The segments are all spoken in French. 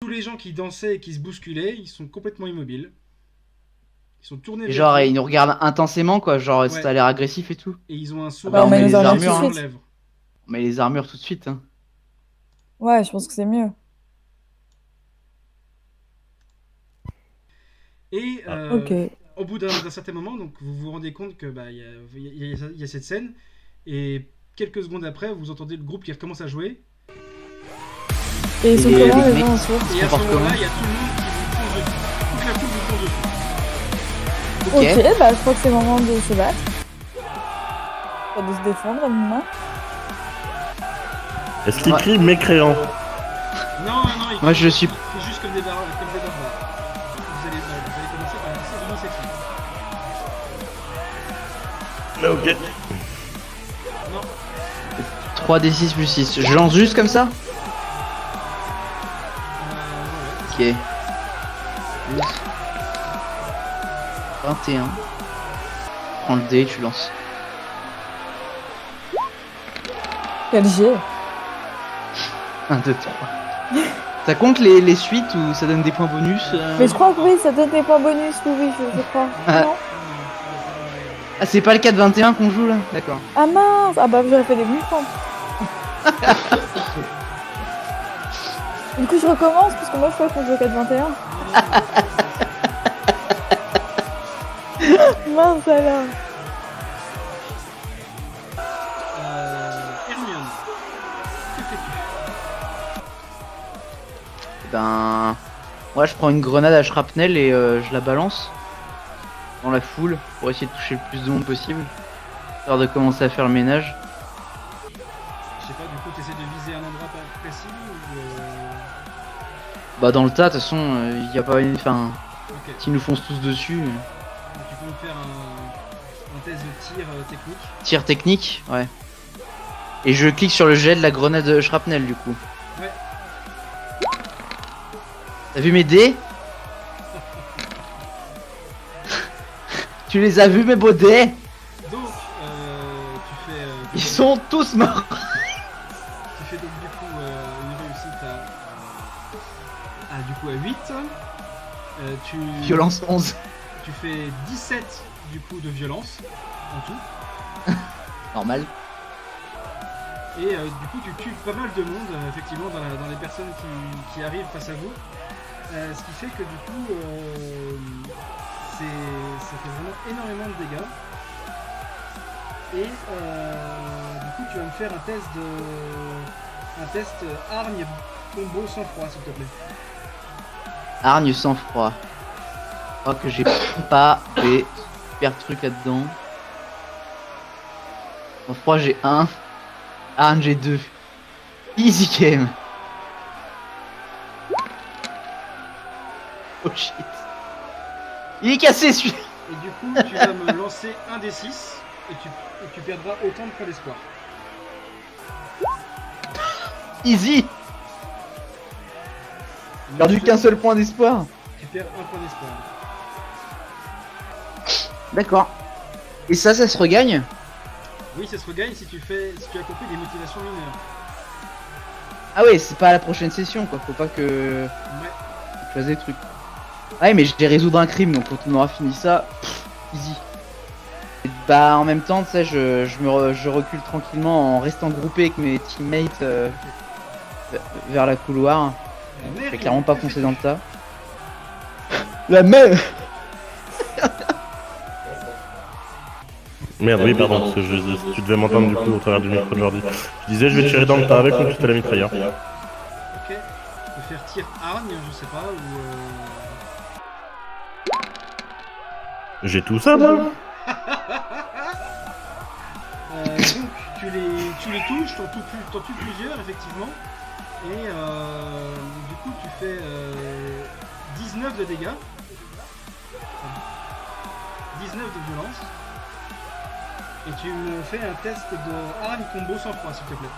tous les gens qui dansaient et qui se bousculaient, ils sont complètement immobiles. Ils sont tournés Et vers genre, toi. ils nous regardent intensément, quoi. Genre, Ouais. ça a l'air agressif et tout. Et ils ont un Ah bah, sourire on met les sur armures leurs tout de suite. lèvres. On met les armures tout de suite. Hein. Ouais, je pense que c'est mieux. Et Ok. au bout d'un certain moment, donc vous vous rendez compte que bah il y a cette scène et quelques secondes après, vous entendez le groupe qui recommence à jouer. Et ils sont Et comment les les mecs- gens autour? Et à ce comporte moment-là, comment il y a tout le monde qui vous fonce dessus. Toute la foule vous fonce dessus. Ok. Ok, bah je crois que c'est le moment de se battre. Pas de se défendre à minima. Est-ce qu'il crie mécréant? Non, il Moi, je suis. fait juste comme des barbares. Vous allez commencer par lancer une section. Ok. Non, 3d6 plus 6. Je lance juste comme ça? ouais. Ok. 12. 21. Prends le dé, tu lances. Quel jet. 1, 2, 3. Ça compte les suites ou ça donne des points bonus Mais je crois que oui, ça donne des points bonus, oui, je crois. Ah. Non. Ah, c'est pas le 4-21 qu'on joue là? D'accord. Ah mince. Ah bah j'aurais fait des mouvements. Du coup je recommence parce que moi je crois qu'on joue au 4-21. Mince alors. Hermione, que fais-tu? Ben. Moi, je prends une grenade à shrapnel et je la balance dans la foule pour essayer de toucher le plus de monde possible. Histoire de commencer à faire le ménage. Je sais pas, du coup, t'essaies de viser un endroit précis ou Bah, dans le tas, de toute façon, il y a pas une. Enfin, Ok, s'ils nous foncent tous dessus. donc tu peux me faire un test de tir technique. Tir technique, ouais. Et je clique sur le jet de la grenade shrapnel du coup. Ouais. T'as vu mes dés? Tu les as vus mes beaux dés? Donc, tu fais... Ils sont tous morts. Tu fais donc du coup une réussite du coup à 8. Violence 11. Tu fais 17 du coup de violence en tout. Normal. Et du coup tu tues pas mal de monde effectivement dans les personnes qui arrivent face à vous. Ce qui fait que du coup ça fait vraiment énormément de dégâts. Et du coup tu vas me faire un test hargne combo sans froid s'il te plaît. Hargne sans froid. Je crois que j'ai pas des super trucs là-dedans. Sans froid j'ai 1. Hargne j'ai 2. Easy game. Oh shit. Il est cassé celui-là. Et du coup tu vas me lancer un des 6 et tu perdras autant de points d'espoir. Easy. Perdu qu'un seul point d'espoir. Tu perds un point d'espoir. D'accord. Et ça se regagne? Oui, ça se regagne si tu as compris des motivations mineures. Ah ouais, c'est pas à la prochaine session quoi. Faut pas que Ouais. tu fasses des trucs. Ouais, mais j'ai résoudre un crime donc quand on aura fini ça, easy. Et bah en même temps, tu sais, je recule tranquillement en restant groupé avec mes teammates vers la couloir. Je vais clairement pas foncer dans le tas. La même. Merde, oui, pardon, parce que tu devais m'entendre du coup au travers du micro de Jordi. Je disais, je vais tirer dans le tas avec mon pistolet mitrailleur. Ok. Tu peux faire tir hargne, je sais pas, ou J'ai tout ça, moi. donc tu les touches, t'en tues plusieurs effectivement. Et du coup tu fais 19 de dégâts. 19 de violence. Et tu me fais un test de hargne combo sans froid s'il te plaît.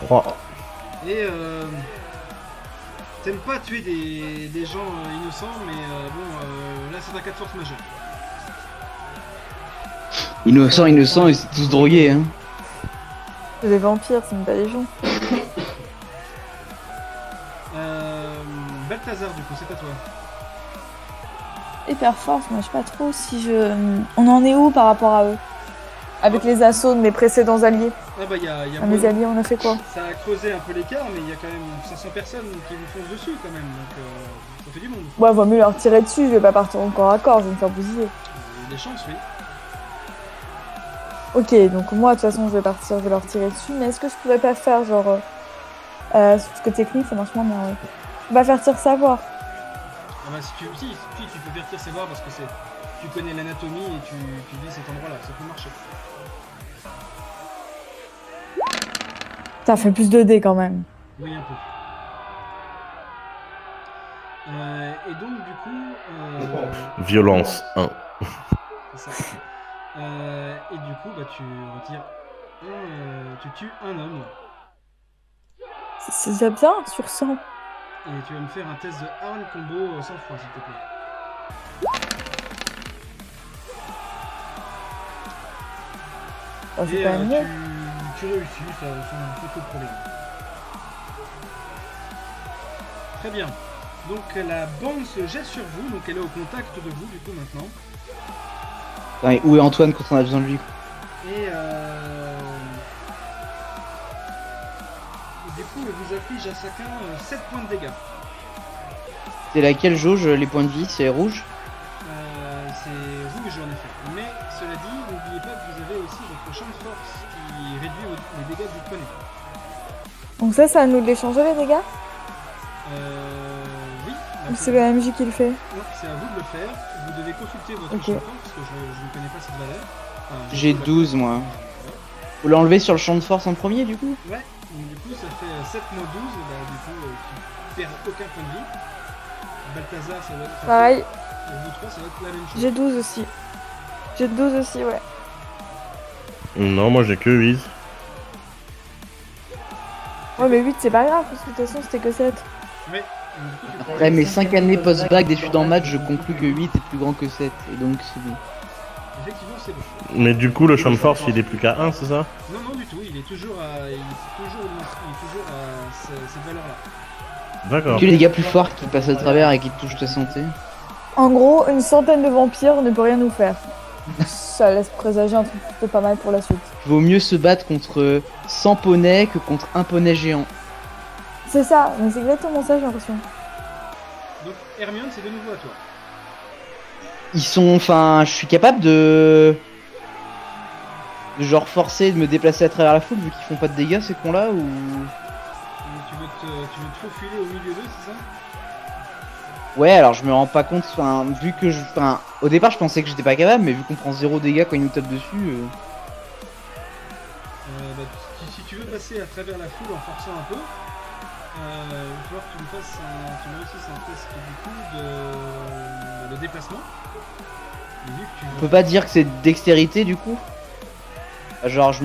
3. Et t'aimes pas tuer des gens innocents, mais là c'est un cas de force majeure. Innocent, ils sont tous drogués hein. C'est des vampires, c'est même pas des gens. Balthazar, du coup, c'est à toi. Hyper force, moi je sais pas trop si je. On en est où par rapport à eux? Avec les assauts de mes précédents alliés. Ah bah, y a Mes alliés, on a fait quoi? Ça a creusé un peu l'écart, mais il y a quand même 500 personnes qui nous foncent dessus, quand même. Donc, ça fait du monde. Ouais, vaut mieux leur tirer dessus, je vais pas partir au corps à corps, je vais me faire bousiller. Des chances, oui. Ok, donc moi de toute façon je vais partir, je vais leur tirer dessus, mais est-ce que je pourrais pas faire genre. Parce que technique ça marche moins bien, ouais. On va faire tir savoir. Ah bah, si tu peux faire tir savoir parce que tu connais l'anatomie et tu vis cet endroit-là, ça peut marcher. Ça fait plus de dés quand même. Oui, un peu. Et donc, du coup. Violence 1. C'est ça. Et du coup, bah, tu retires tu tues un homme. C'est déjà bien sur 100. Et tu vas me faire un test de arme combo sans froid, s'il te plaît. Oh, c'est Et quand même mieux. tu réussis, sans trop de problème. Très bien. Donc la bande se jette sur vous, donc elle est au contact de vous du coup maintenant. Attends, mais où est Antoine quand on a besoin de lui? Et du coup elle vous afflige à chacun 7 points de dégâts. C'est laquelle jauge? Les points de vie, c'est rouge? C'est rouge en effet. Mais cela dit, n'oubliez pas que vous avez aussi votre champ de force qui réduit les dégâts que vous prenez. Donc ça à nous de les changer les dégâts? Oui. Ou c'est le MJ qui le fait? Non, c'est à vous de le faire. Vous devez consulter votre champ de force parce que je ne connais pas cette valeur. Enfin, J'ai 12 moi. Vous l'enlevez sur le champ de force en premier du coup? Ouais, donc du coup ça fait 7 moins 12, bah, du coup tu perds aucun point de vie. Balthazar ça va être... Pareil. Pour vous trois ça va être la même chose. J'ai 12 aussi. J'ai 12 aussi, ouais. Non, moi j'ai que 8. Ouais, mais 8 c'est pas grave, parce que de toute façon c'était que 7. Ouais. Donc, du coup, tu prends Après mes 5 5 années post-bac d'études en maths, je conclus que 8 est plus grand que 7. Et donc c'est bon. Effectivement c'est bon. Mais du coup, le champ de force, il est plus qu'à 1, c'est ça? Non, non du tout, il est toujours à cette valeur-là. D'accord. Que les dégâts plus forts qui passent à travers et qui touchent ta santé. En gros, une centaine de vampires ne peut rien nous faire. Ça laisse présager un truc plutôt pas mal pour la suite. Vaut mieux se battre contre 100 poneys que contre un poney géant. C'est ça, mais c'est exactement ça j'ai l'impression. Donc Hermione c'est de nouveau à toi. Ils sont... Enfin, je suis capable de genre forcer de me déplacer à travers la foule vu qu'ils font pas de dégâts ces cons là ou... Et tu veux te faufiler au milieu d'eux, c'est ça? Ouais, alors je me rends pas compte, enfin, vu que je... Enfin, au départ je pensais que j'étais pas capable, mais vu qu'on prend 0 dégâts quand ils nous tapent dessus... Bah, si tu veux passer à travers la foule en forçant un peu, il va falloir que tu me réussisses un test du coup de déplacement. Et vu que tu On peut pas dire que c'est dextérité du coup? Genre je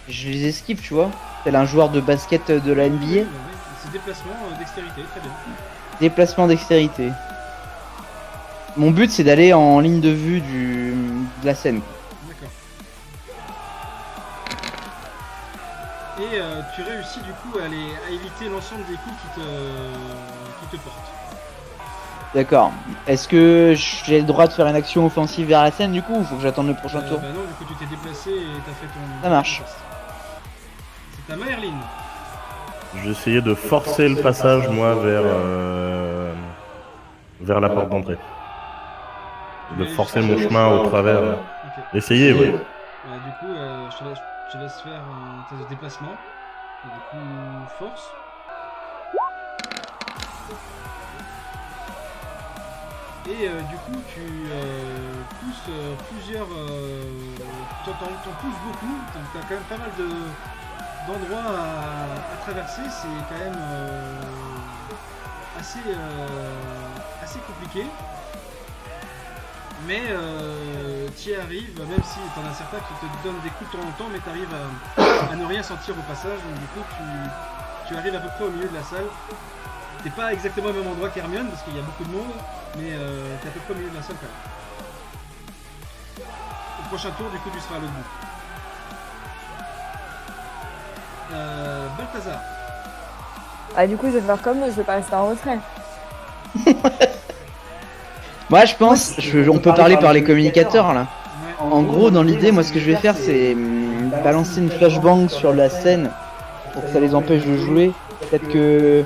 les esquive, tu vois, tel un joueur de basket de la NBA. Ouais, c'est déplacement, dextérité, très bien. Déplacement dextérité. Mon but c'est d'aller en ligne de vue de la scène. D'accord. Et tu réussis du coup à éviter l'ensemble des coups qui te portent. D'accord. Est-ce que j'ai le droit de faire une action offensive vers la scène du coup ou faut que j'attende le prochain tour? Bah non, du coup tu t'es déplacé et t'as fait ton... Ça marche. C'est ta Merlin. Je vais essayer de forcer le passage, moi, vers la porte d'entrée. De forcer mon chemin au travers. Ok. Essayez, oui. Du coup, je te laisse faire un test de déplacement. Et du coup, force. Et du coup, tu pousses plusieurs... t'en pousses beaucoup. T'as quand même pas mal d'endroits à traverser. C'est quand même assez compliqué. Mais tu y arrives, même si t'en as certains qui te donnent des coups de temps en temps, mais tu arrives à ne rien sentir au passage. Donc du coup, tu arrives à peu près au milieu de la salle. T'es pas exactement au même endroit qu'Hermione parce qu'il y a beaucoup de monde, mais t'es à peu près au milieu de la salle quand même. Au prochain tour, du coup, tu seras à l'autre bout. Balthazar. Ah, du coup, je vais faire comme eux, je vais pas rester en retrait. Moi, je pense, on peut parler par les communicateurs là. Ouais. En gros, dans l'idée, moi, ce que je vais faire, c'est balancer une flashbang sur la scène pour que ça les empêche de jouer. Peut-être que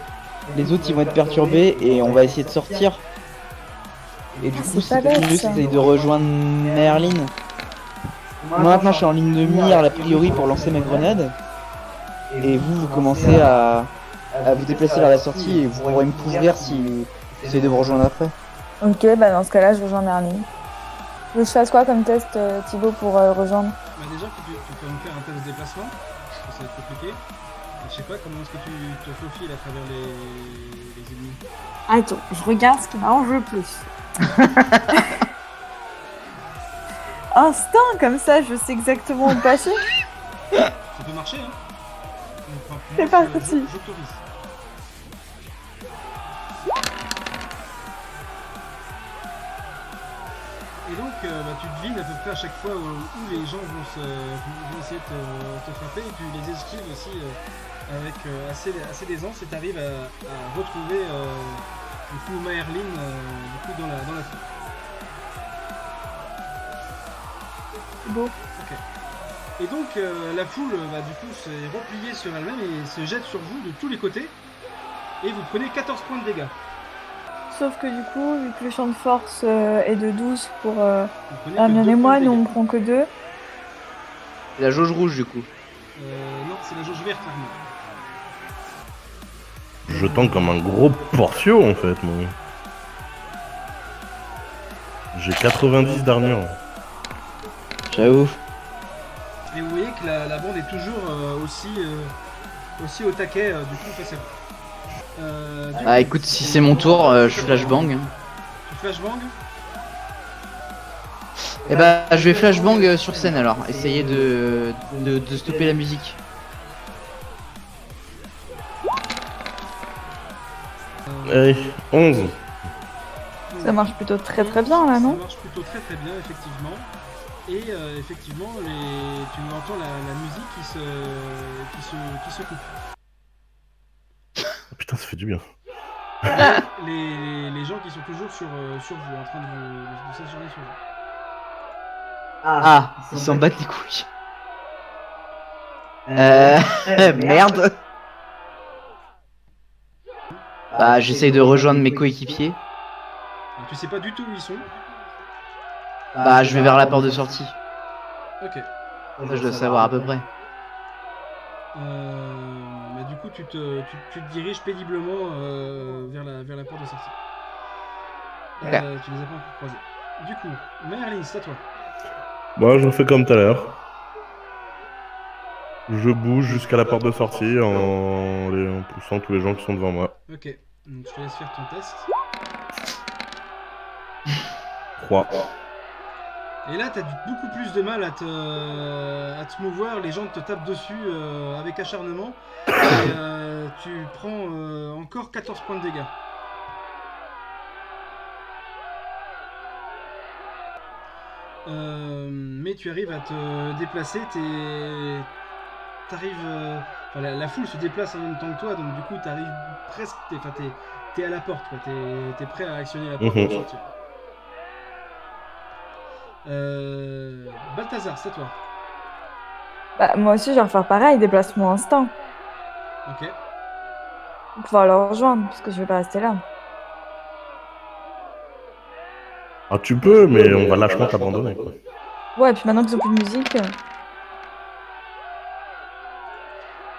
les autres, ils vont être perturbés et on va essayer de sortir. Et du Ah, coup, c'est c'est pas peut-être bête, mieux ça. d'essayer de rejoindre Merlin. Moi, maintenant, je suis en ligne de mire, a priori, pour lancer ma grenade. Et vous commencez à vous déplacer vers la sortie et vous pourrez me couvrir si vous essayez de vous rejoindre après. Ok, bah dans ce cas-là, je rejoins Merlin. Tu veux que je fasse quoi comme test, Thibaut, pour rejoindre? Bah déjà, tu peux me faire un test de déplacement, parce que ça va être compliqué. Je sais pas comment est-ce que tu te faufiles à travers les ennemis. Attends, je regarde ce qui m'arrange le plus. Instinct, comme ça, je sais exactement où passer. Ça peut marcher, hein. Donc, C'est moi, parti. j'autorise. Et donc, tu devines à peu près à chaque fois où les gens vont essayer de te frapper, et tu les esquives aussi avec assez d'aisance, et tu arrives à retrouver du coup Merlin du coup, dans la foule. Beau. Ok. Et donc la foule du coup s'est repliée sur elle-même et se jette sur vous de tous les côtés, et vous prenez 14 points de dégâts. Sauf que du coup, vu que le champ de force est de 12 pour Vous prenez que Hermione 2 et points moi, de nous on dégâts. prend que 2. C'est la jauge rouge, du coup. Non, c'est la jauge verte, Arnaud. Je tank comme un gros portio en fait, moi. J'ai 90 d'armure. J'avoue. Et vous voyez que la bande est toujours aussi au taquet du coup face à vous. Du Ah, coup, écoute, si c'est mon tour, je flashbang. tu flashbang. Eh bah, je vais flashbang sur scène alors. Essayer de stopper la musique. Allez, 11. Ça marche plutôt très bien là, non? Ça marche plutôt très bien, effectivement. Et effectivement, tu entends la musique qui se coupe. Oh, putain, ça fait du bien. Les gens qui sont toujours sur vous, en train de s'acharner sur vous. Ah, ils s'en battent les couilles. Merde. Bah, j'essaye de rejoindre mes coéquipiers. Alors, tu sais pas du tout où ils sont. Bah, je vais vers la porte de sortie. Ok. Ça, je dois savoir à peu près. Du coup, tu te diriges péniblement vers la porte de sortie. Ok. Tu les as pas encore croisés. Du coup, Merlin, c'est à toi. Moi, je refais comme tout à l'heure. Je bouge jusqu'à la porte de sortie en poussant tous les gens qui sont devant moi. Ok. Donc, je te laisse faire ton test. 3. Et là, t'as beaucoup plus de mal à te mouvoir. Les gens te tapent dessus avec acharnement. Et tu prends encore 14 points de dégâts. Mais tu arrives à te déplacer. La foule se déplace en même temps que toi. Donc du coup, t'arrives presque... T'es à la porte. T'es prêt à actionner la porte pour sortir. Balthazar, c'est toi. Bah, moi aussi, je vais refaire pareil, déplacement instinct. Ok. Pour pouvoir le rejoindre, parce que je vais pas rester là. Ah, tu peux, mais on va lâchement t'abandonner, quoi. Ouais, et puis maintenant qu'ils ont plus de musique.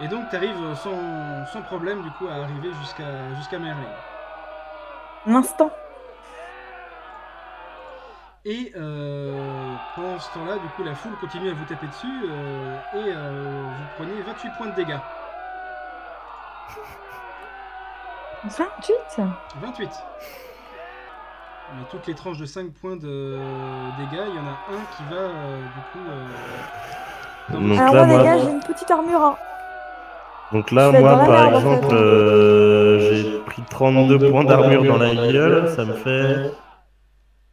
Et donc tu arrives sans problème du coup à arriver jusqu'à Merlin. L'instant. Et pendant ce temps-là, du coup, la foule continue à vous taper dessus et vous prenez 28 points de dégâts. 28. 28. Mais toutes les tranches de 5 points de dégâts, il y en a un qui va du coup... Donc Alors là, moi, les moi, gars, j'ai une petite armure. Hein. donc là, Je vais moi dans la par merde, en exemple, fait. j'ai pris 32 points d'armure dans la gueule, ça me fait...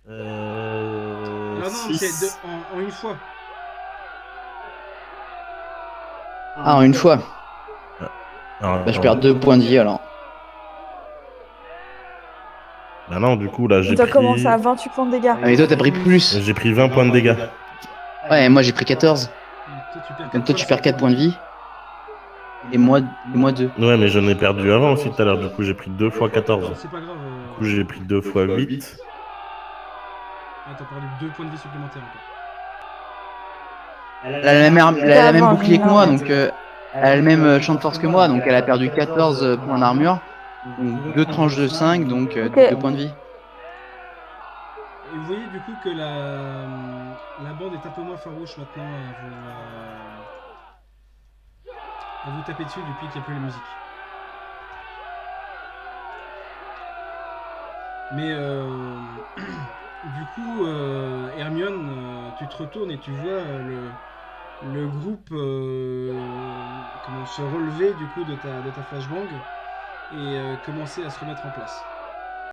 Alors non, c'est en une fois. Ah, en une fois. Alors, Bah, je perds 2 points de vie alors. Bah non, du coup, là, j'ai Tu as pris... commencé à 28 points de dégâts. Ah, mais toi, t'as pris plus. J'ai pris 20 points de dégâts. Ouais, et moi j'ai pris 14. Toi, tu perds Comme toi, tu perds 4 4 points de vie. Et moi 2. Ouais, mais j'en ai perdu avant aussi tout à l'heure. Du coup, j'ai pris 2 fois 14. C'est pas grave. Du coup, j'ai pris 2 fois 8. Ah, t'as perdu 2 points de vie supplémentaires encore. Elle a la même Avant, bouclier que non, moi, mais- donc elle a le même champ de force que moi, donc elle a perdu 14 points d'armure. Donc 2 tranches de 5, donc Ok. 2 points de vie. Et vous voyez du coup que la bande est un peu moins farouche maintenant à vous taper dessus depuis qu'il n'y a plus la musique. Mais du coup, Hermione, tu te retournes et tu vois le groupe se relever du coup de ta flashbang et commencer à se remettre en place.